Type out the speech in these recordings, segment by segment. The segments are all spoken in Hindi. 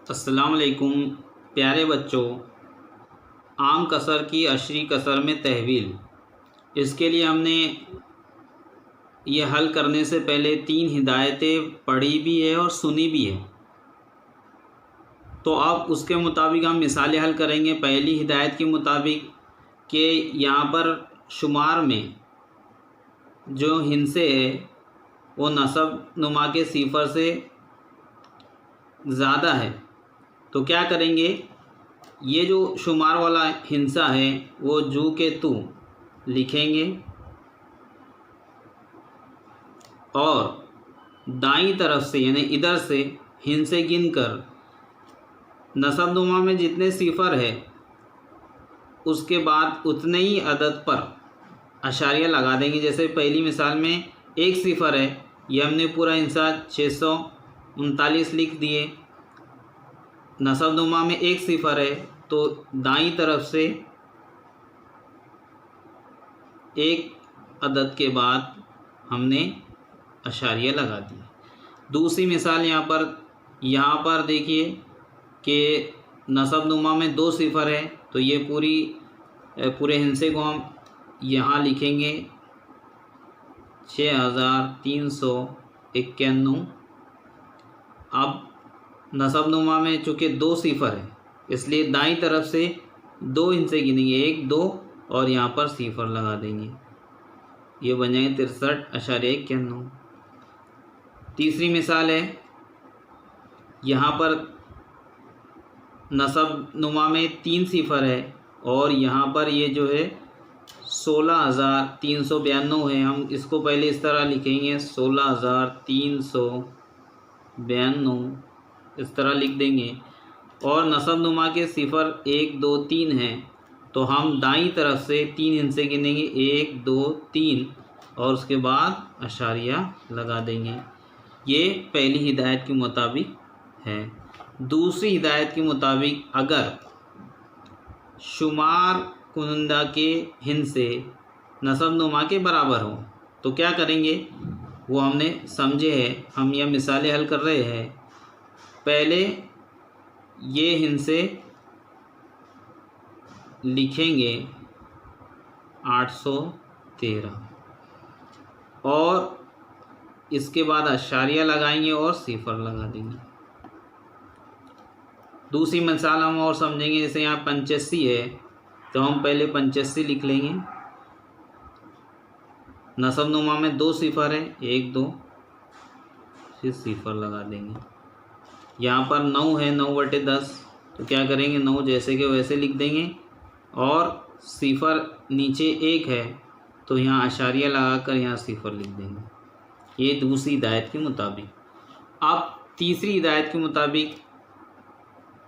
अस्सलाम वालेकुम प्यारे बच्चों। आम कसर की अशरी कसर में तहवील, इसके लिए हमने ये हल करने से पहले 3 हिदायतें पढ़ी भी है और सुनी भी है। तो अब उसके मुताबिक हम मिसालें हल करेंगे। पहली हिदायत के मुताबिक कि यहाँ पर शुमार में जो हिस्से है वो नसब नुमा के सिफर से ज़्यादा है, तो क्या करेंगे, ये जो शुमार वाला हिस्सा है वो जू के तू लिखेंगे और दाईं तरफ से यानी इधर से हिस्से गिनकर नसब नुमा में जितने सिफर है उसके बाद उतने ही अदद पर अशारिया लगा देंगे। जैसे पहली मिसाल में 1 सिफर है, ये हमने पूरा हिस्सा 639 लिख दिए। नसब नुमा में 1 सिफर है तो दाईं तरफ से एक अदद के बाद हमने अशारिया लगा दिया। दूसरी मिसाल यहाँ पर देखिए कि नसब नुमा में 2 सिफर है तो ये पूरे हिस्से को हम यहाँ लिखेंगे 6391। अब नसब नुमा में चूँकि 2 सिफर है इसलिए दाईं तरफ से 2 हिस्से गिनेंगे, 1 2 और यहाँ पर सिफर लगा देंगे, ये बन जाएंगे 63.91। तीसरी मिसाल है, यहाँ पर नसब नुमा में 3 सिफर है और यहाँ पर ये जो है 16,392 है। हम इसको पहले इस तरह लिखेंगे 16,392 इस तरह लिख देंगे। और नसब नुमा के सिफर 1 2 3 हैं तो हम दाईं तरफ से 3 हिस्से गिनेंगे, 1 2 3 और उसके बाद अशारिया लगा देंगे। ये पहली हिदायत के मुताबिक है। दूसरी हिदायत के मुताबिक अगर शुमार कुनंदा के हिस्से नसब नुमा के बराबर हो तो क्या करेंगे, वो हमने समझे हैं, हम यह मिसालें हल कर रहे हैं। पहले ये हिस्से लिखेंगे 813 और इसके बाद अशारिया लगाएंगे और सिफर लगा देंगे। दूसरी मिसाल हम और समझेंगे, जैसे यहाँ 85 है तो हम पहले 85 लिख लेंगे। नसब नुमा में 2 सिफर है, 1 2 फिर सिफर लगा देंगे। यहाँ पर 9 है, 9/10 तो क्या करेंगे, 9 जैसे के वैसे लिख देंगे और सिफर नीचे 1 है तो यहाँ अशारिया लगाकर यहाँ सिफर लिख देंगे। ये दूसरी हिदायत के मुताबिक। अब तीसरी हिदायत के मुताबिक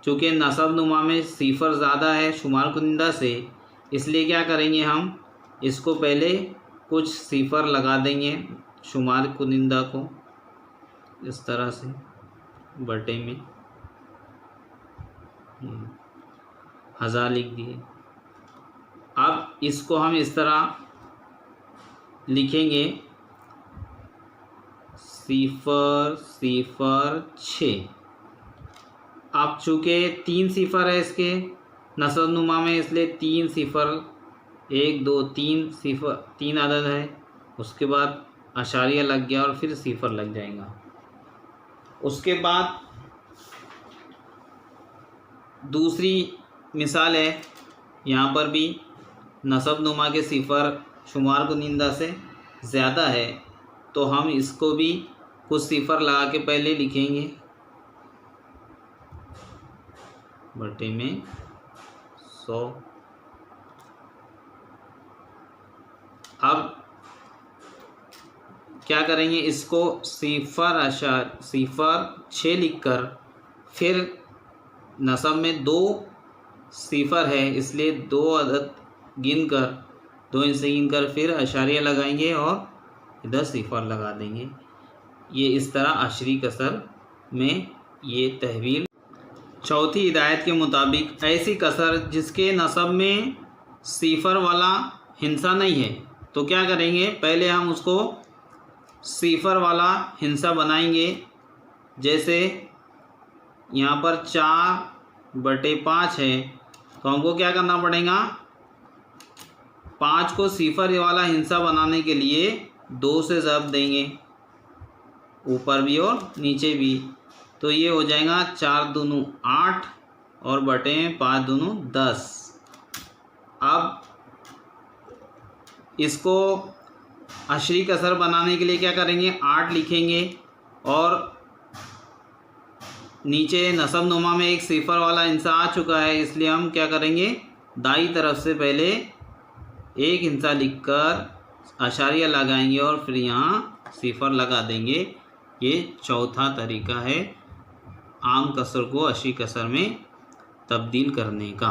चूँकि नसब नुमा में सिफर ज़्यादा है शुमार कुनिंदा से, इसलिए क्या करेंगे, हम इसको पहले कुछ सिफर लगा देंगे शुमार कुनिंदा को इस तरह से बटे में 1000 लिख दिए। अब इसको हम इस तरह लिखेंगे 006। अब चूँकि 3 सिफर है इसके नसब नुमा में, इसलिए 3 सिफर 1 2 3 सिफर 3 अदद है, उसके बाद अशारिया लग गया और फिर सिफर लग जाएगा। उसके बाद दूसरी मिसाल है, यहाँ पर भी नसब नुमा के सिफर शुमार कुनिंदा से ज़्यादा है तो हम इसको भी कुछ सिफर लगा के पहले लिखेंगे बटे में 100। अब क्या करेंगे, इसको सिफर 6 लिखकर फिर नसब में 2 सिफर है इसलिए 2 अदद गिनकर 2 हिस्से गिनकर फिर अशारिया लगाएंगे और इधर सिफर लगा देंगे। ये इस तरह अशरी कसर में ये तहवील। चौथी हिदायत के मुताबिक ऐसी कसर जिसके नसब में सिफर वाला हिस्सा नहीं है तो क्या करेंगे, पहले हम उसको सिफर वाला हिस्सा बनाएंगे। जैसे यहाँ पर 4/5 है, तो हमको क्या करना पड़ेगा, 5 को सिफर वाला हिस्सा बनाने के लिए 2 से ज़ब्त देंगे, ऊपर भी और नीचे भी। तो ये हो जाएगा 4 दूनी 8 और बटे 5 दूनी 10। अब इसको अशरी कसर बनाने के लिए क्या करेंगे, 8 लिखेंगे और नीचे नसब नुमा में एक सिफर वाला हिस्सा आ चुका है, इसलिए हम क्या करेंगे, दाई तरफ से पहले एक हिस्सा लिखकर अशारिया लगाएंगे और फिर यहाँ सिफर लगा देंगे। ये चौथा तरीका है आम कसर को अशरी कसर में तब्दील करने का।